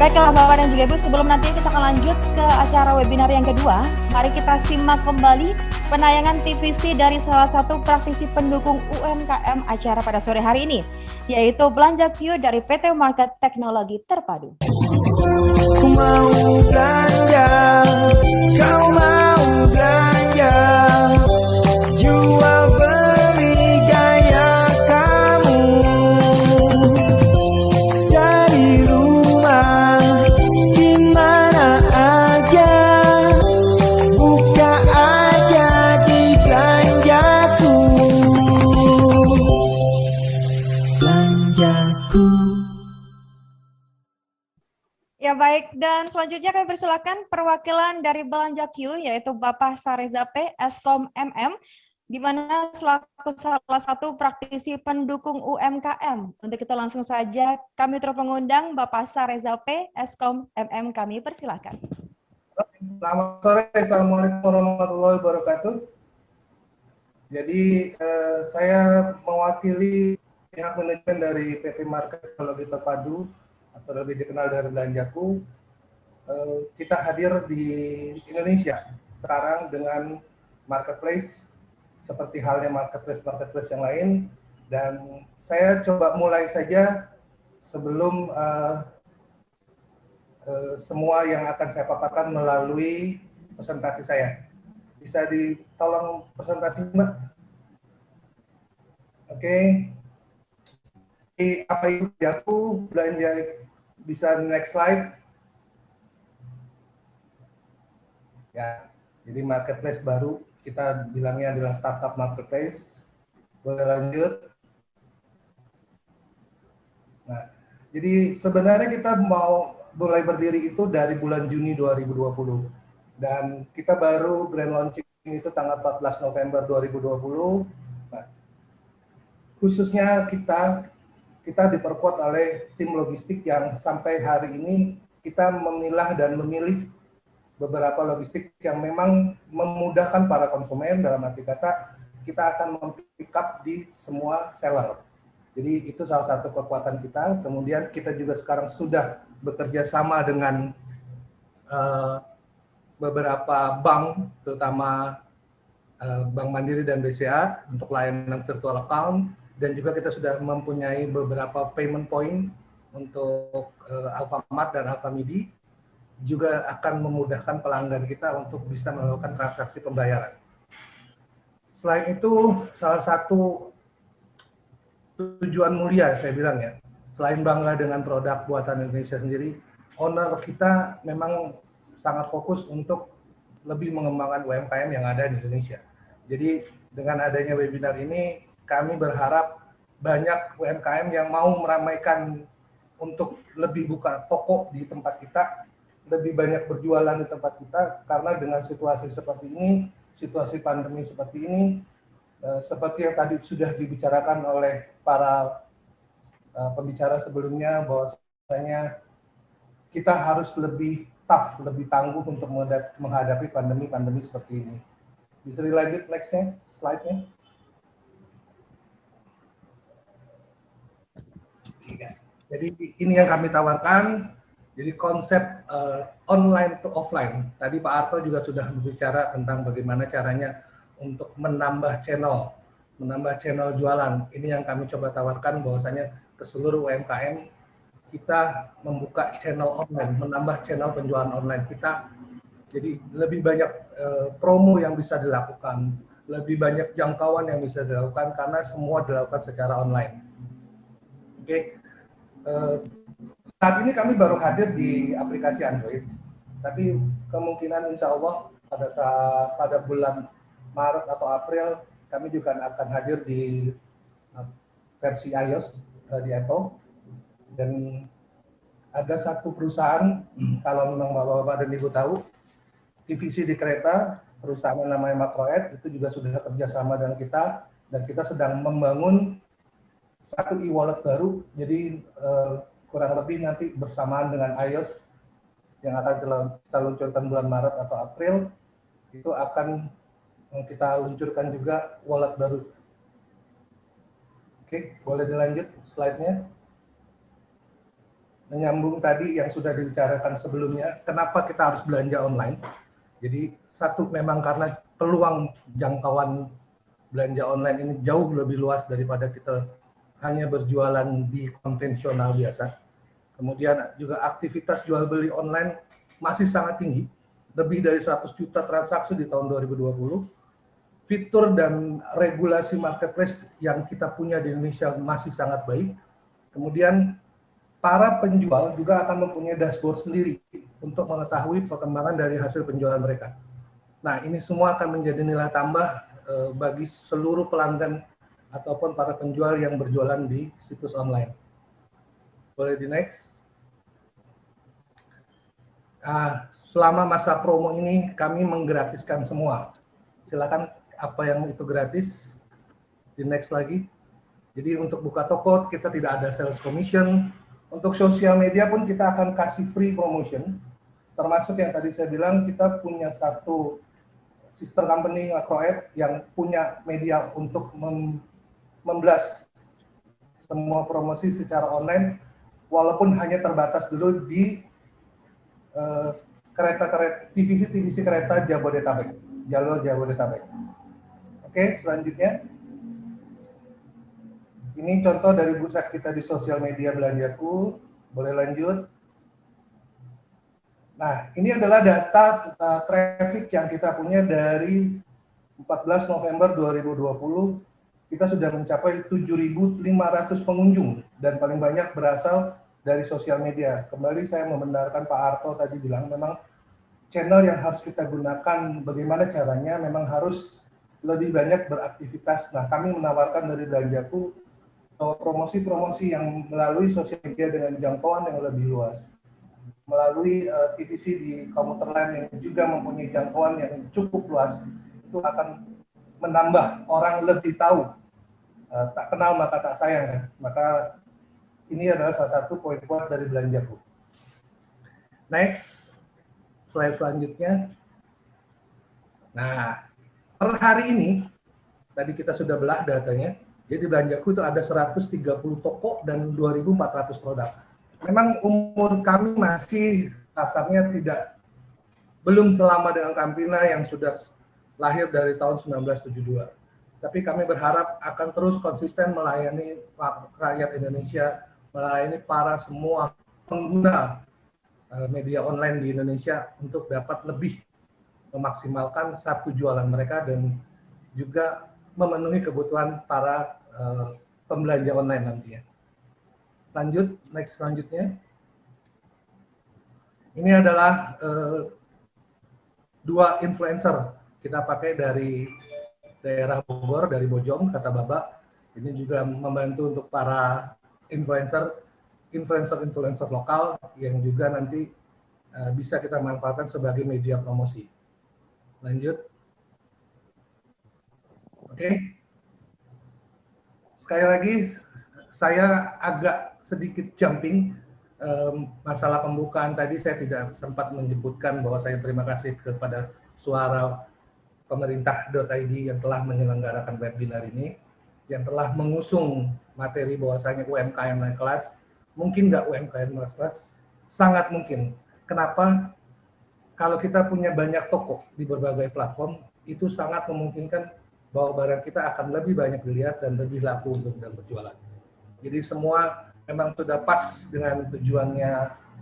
Baiklah Bapak dan juga Ibu, sebelum nanti kita akan lanjut ke acara webinar yang kedua, mari kita simak kembali penayangan TVC dari salah satu praktisi pendukung UMKM acara pada sore hari ini, yaitu Belanja Q dari PT Market Teknologi Terpadu. Ku mau belanja, kau mau belanja, jual beli gaya kamu, dari rumah dimana aja, buka aja di Belanjaku. Belanjaku. Ya baik, dan selanjutnya kami persilakan perwakilan dari Belanja Q, yaitu Bapak Sareza P, Eskom MM, di mana selaku salah satu praktisi pendukung UMKM. Untuk itu langsung saja kami turut mengundang Bapak Sareza P, Eskom MM, kami persilakan. Selamat sore, Assalamualaikum warahmatullahi wabarakatuh. Jadi saya mewakili pihak manajemen dari PT Market Teknologi Terpadu atau lebih dikenal dari Belanjaku. Kita hadir di Indonesia sekarang dengan marketplace seperti halnya marketplace yang lain, dan saya coba mulai saja sebelum semua yang akan saya paparkan melalui presentasi saya. Bisa ditolong presentasi, Mbak? Oke. Apa itu Belanjaku? Belanja, bisa next slide. Ya, jadi marketplace baru, kita bilangnya adalah startup marketplace. Boleh lanjut. Nah, jadi sebenarnya kita mau mulai berdiri itu dari bulan Juni 2020. Dan kita baru grand launching itu tanggal 14 November 2020. Nah, khususnya kita diperkuat oleh tim logistik yang sampai hari ini kita memilah dan memilih beberapa logistik yang memang memudahkan para konsumen, dalam arti kata kita akan mem-pick up di semua seller. Jadi itu salah satu kekuatan kita. Kemudian kita juga sekarang sudah bekerja sama dengan beberapa bank, terutama Bank Mandiri dan BCA untuk layanan virtual account, dan juga kita sudah mempunyai beberapa payment point untuk Alfamart dan Alfamidi, juga akan memudahkan pelanggan kita untuk bisa melakukan transaksi pembayaran. Selain itu, salah satu tujuan mulia saya bilang ya, selain bangga dengan produk buatan Indonesia sendiri, owner kita memang sangat fokus untuk lebih mengembangkan UMKM yang ada di Indonesia. Jadi dengan adanya webinar ini, kami berharap banyak UMKM yang mau meramaikan untuk lebih buka toko di tempat kita, lebih banyak berjualan di tempat kita, karena dengan situasi seperti ini, situasi pandemi seperti ini, seperti yang tadi sudah dibicarakan oleh para pembicara sebelumnya, bahwasanya kita harus lebih tough, lebih tangguh untuk menghadapi pandemi-pandemi seperti ini. Bisa dilanjut next-nya, slide-nya. Jadi ini yang kami tawarkan. Jadi konsep online to offline. Tadi Pak Arto juga sudah berbicara tentang bagaimana caranya untuk menambah channel jualan. Ini yang kami coba tawarkan, bahwasanya ke seluruh UMKM kita membuka channel online, menambah channel penjualan online kita. Jadi lebih banyak promo yang bisa dilakukan, lebih banyak jangkauan yang bisa dilakukan karena semua dilakukan secara online. Oke. Saat ini kami baru hadir di aplikasi Android, tapi kemungkinan insya Allah pada bulan Maret atau April kami juga akan hadir di versi iOS di Apple. Dan ada satu perusahaan, kalau memang Bapak-Bapak dan Ibu tahu, divisi di kereta, perusahaan yang namanya Makroed, itu juga sudah kerjasama dengan kita, dan kita sedang membangun satu e-wallet baru. Jadi kurang lebih nanti bersamaan dengan iOS yang akan kita luncurkan bulan Maret atau April, itu akan kita luncurkan juga wallet baru. Oke, boleh dilanjut slide-nya. menyambung tadi yang sudah dibicarakan sebelumnya, kenapa kita harus belanja online. Jadi satu memang karena peluang jangkauan belanja online ini jauh lebih luas daripada kita hanya berjualan di konvensional biasa. Kemudian juga aktivitas jual beli online masih sangat tinggi, lebih dari 100 juta transaksi di tahun 2020. Fitur dan regulasi marketplace yang kita punya di Indonesia masih sangat baik. Kemudian para penjual juga akan mempunyai dashboard sendiri untuk mengetahui perkembangan dari hasil penjualan mereka. Nah, ini semua akan menjadi nilai tambah bagi seluruh pelanggan ataupun para penjual yang berjualan di situs online. Boleh di next. Selama masa promo ini kami menggratiskan semua. Silakan apa yang itu gratis. Di next lagi. Jadi untuk buka toko kita tidak ada sales commission. Untuk sosial media pun kita akan kasih free promotion. Termasuk yang tadi saya bilang kita punya satu sister company Acroad yang punya media untuk memblas semua promosi secara online, walaupun hanya terbatas dulu di divisi kereta Jabodetabek, jalur Jabodetabek. Oke, selanjutnya. Ini contoh dari pusat kita di sosial media belanjaku. Boleh lanjut. Nah, ini adalah data traffic yang kita punya dari 14 November 2020. Kita sudah mencapai 7.500 pengunjung dan paling banyak berasal dari sosial media. Kembali saya membenarkan Pak Arto tadi bilang memang channel yang harus kita gunakan bagaimana caranya memang harus lebih banyak beraktivitas. Nah, kami menawarkan dari belanjaku promosi-promosi yang melalui sosial media dengan jangkauan yang lebih luas. Melalui TVC di komuter lain yang juga mempunyai jangkauan yang cukup luas, itu akan menambah orang lebih tahu. Tak kenal maka tak sayang kan. Maka ini adalah salah satu poin kuat dari belanjaku. Next, slide selanjutnya. Nah, per hari ini, tadi kita sudah belah datanya, jadi belanjaku itu ada 130 toko dan 2.400 produk. Memang umur kami masih kasarnya belum selama dengan Campina yang sudah lahir dari tahun 1972. Tapi kami berharap akan terus konsisten melayani rakyat Indonesia, melayani para semua pengguna media online di Indonesia untuk dapat lebih memaksimalkan satu jualan mereka dan juga memenuhi kebutuhan para pembelanja online nantinya. Lanjut, next selanjutnya. Ini adalah dua influencer kita pakai dari daerah Bogor, dari Bojong, kata Bapak. Ini juga membantu untuk para influencer lokal yang juga nanti bisa kita manfaatkan sebagai media promosi. Lanjut. Oke. Sekali lagi, saya agak sedikit jumping. Masalah pembukaan tadi saya tidak sempat menyebutkan bahwa saya terima kasih kepada Suara Pemerintah.id yang telah menyelenggarakan webinar ini, yang telah mengusung materi bahwasanya UMKM naik kelas. Mungkin nggak UMKM naik kelas? Sangat mungkin. Kenapa? Kalau kita punya banyak toko di berbagai platform, itu sangat memungkinkan bahwa barang kita akan lebih banyak dilihat dan lebih laku untuk dalam berjualan. Jadi semua memang sudah pas dengan tujuannya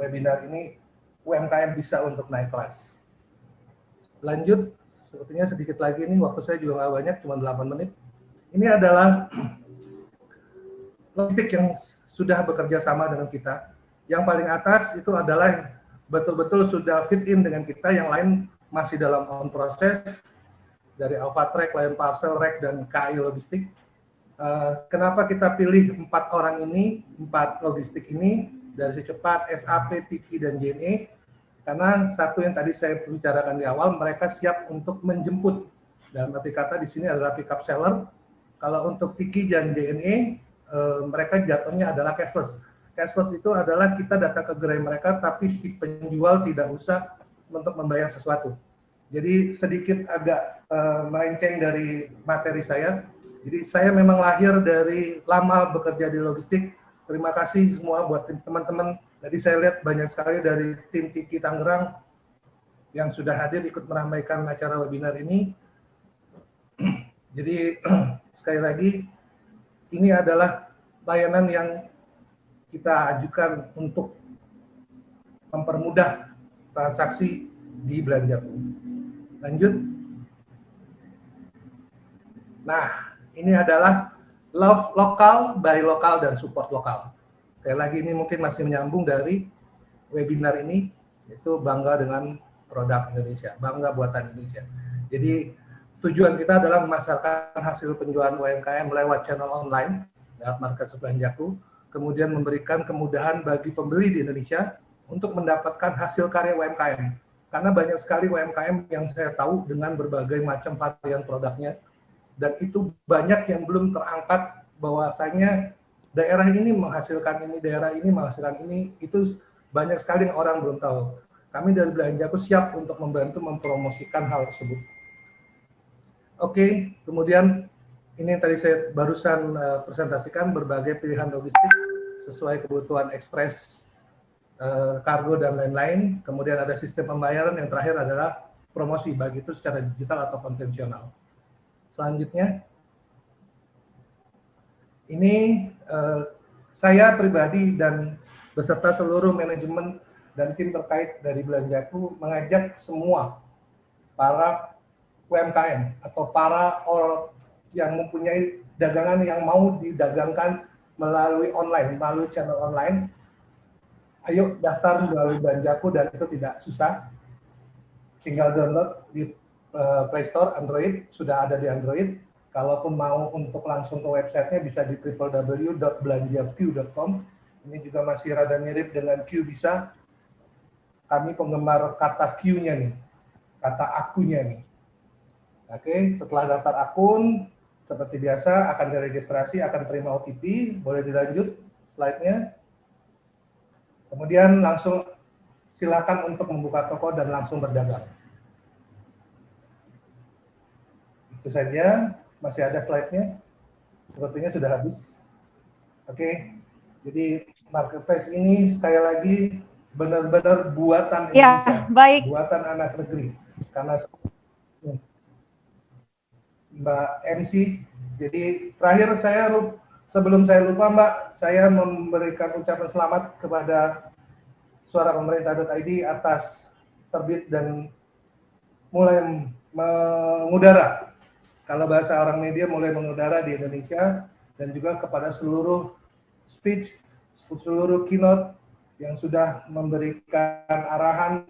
webinar ini, UMKM bisa untuk naik kelas. Lanjut, sepertinya sedikit lagi ini, waktu saya juga nggak banyak, cuma 8 menit. Ini adalah logistik yang sudah bekerja sama dengan kita. Yang paling atas itu adalah betul-betul sudah fit in dengan kita, yang lain masih dalam on proses, dari Alphatrack, Lion Parcel, REK, dan KAI Logistik. Kenapa kita pilih 4 orang ini, 4 logistik ini, dari Cepat, SAP, Tiki, dan JNE? Karena satu yang tadi saya bicarakan di awal, mereka siap untuk menjemput. Dalam arti kata di sini adalah pick up seller. Kalau untuk Tiki dan JNE, mereka jatuhnya adalah cashless. Cashless itu adalah kita datang ke gerai mereka, tapi si penjual tidak usah untuk membayar sesuatu. Jadi sedikit agak melenceng dari materi saya. Jadi saya memang lahir dari lama bekerja di logistik. Terima kasih semua buat teman-teman Tadi saya lihat banyak sekali dari tim Tiki Tangerang yang sudah hadir ikut meramaikan acara webinar ini. Jadi sekali lagi, ini adalah layanan yang kita ajukan untuk mempermudah transaksi di Belanjaku. Lanjut. Nah, ini adalah love lokal, buy lokal, dan support lokal. Sekali lagi ini mungkin masih menyambung dari webinar ini, itu bangga dengan produk Indonesia, bangga buatan Indonesia. Jadi tujuan kita adalah memasarkan hasil penjualan UMKM lewat channel online, lewat marketplace Belanjaku, kemudian memberikan kemudahan bagi pembeli di Indonesia untuk mendapatkan hasil karya UMKM. Karena banyak sekali UMKM yang saya tahu dengan berbagai macam varian produknya, dan itu banyak yang belum terangkat bahwasanya daerah ini menghasilkan ini, daerah ini menghasilkan ini, itu banyak sekali yang orang belum tahu. Kami dari Belanjaku siap untuk membantu mempromosikan hal tersebut. Oke, kemudian ini tadi saya barusan presentasikan berbagai pilihan logistik sesuai kebutuhan ekspres, kargo, dan lain-lain. Kemudian ada sistem pembayaran, yang terakhir adalah promosi, baik itu secara digital atau konvensional. Selanjutnya, ini saya pribadi dan beserta seluruh manajemen dan tim terkait dari Belanjaku mengajak semua para UMKM atau para orang yang mempunyai dagangan yang mau didagangkan melalui online, melalui channel online, ayo daftar melalui Belanjaku, dan itu tidak susah. Tinggal download di Play Store Android, sudah ada di Android. Kalaupun mau untuk langsung ke websitenya bisa di www.belanjaku.com. Ini juga masih rada mirip dengan Q bisa. Kami penggemar kata Q-nya nih, kata akunya nih. Oke, setelah daftar akun, seperti biasa akan diregistrasi, akan terima OTP. Boleh dilanjut slide-nya. Kemudian langsung silakan untuk membuka toko dan langsung berdagang. Itu saja. Masih ada slide-nya? Sepertinya sudah habis. Oke, jadi marketplace ini sekali lagi benar-benar buatan Indonesia, baik. buatan anak negeri. Karena Mbak MC, jadi terakhir sebelum saya lupa Mbak, saya memberikan ucapan selamat kepada Suara Pemerintah.id atas terbit dan mulai mengudara. Kalau bahasa orang media mulai mengudara di Indonesia, dan juga kepada seluruh speech, seluruh keynote yang sudah memberikan arahan.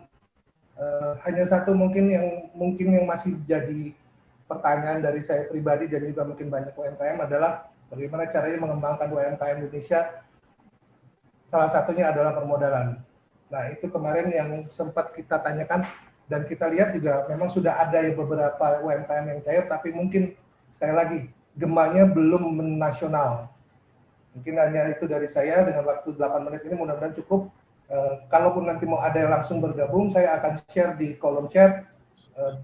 Hanya satu mungkin yang masih jadi pertanyaan dari saya pribadi dan juga mungkin banyak UMKM adalah bagaimana caranya mengembangkan UMKM Indonesia. Salah satunya adalah permodalan. Nah, itu kemarin yang sempat kita tanyakan. Dan kita lihat juga memang sudah ada beberapa UMKM yang cair, tapi mungkin sekali lagi gemanya belum nasional. Mungkin hanya itu dari saya dengan waktu 8 menit ini mudah-mudahan cukup. Kalaupun nanti mau ada yang langsung bergabung, saya akan share di kolom chat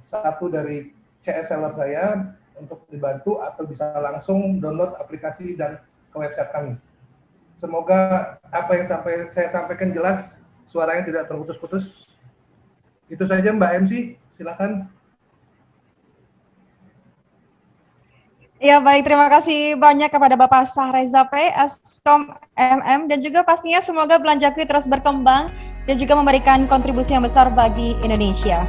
satu dari CS seller saya untuk dibantu, atau bisa langsung download aplikasi dan ke website kami. Semoga apa yang saya sampaikan jelas, suaranya tidak terputus-putus. Itu saja Mbak MC, silakan. Ya baik, terima kasih banyak kepada Bapak Sahreza P, Eskom MM, dan juga pastinya semoga Belanjaku terus berkembang dan juga memberikan kontribusi yang besar bagi Indonesia.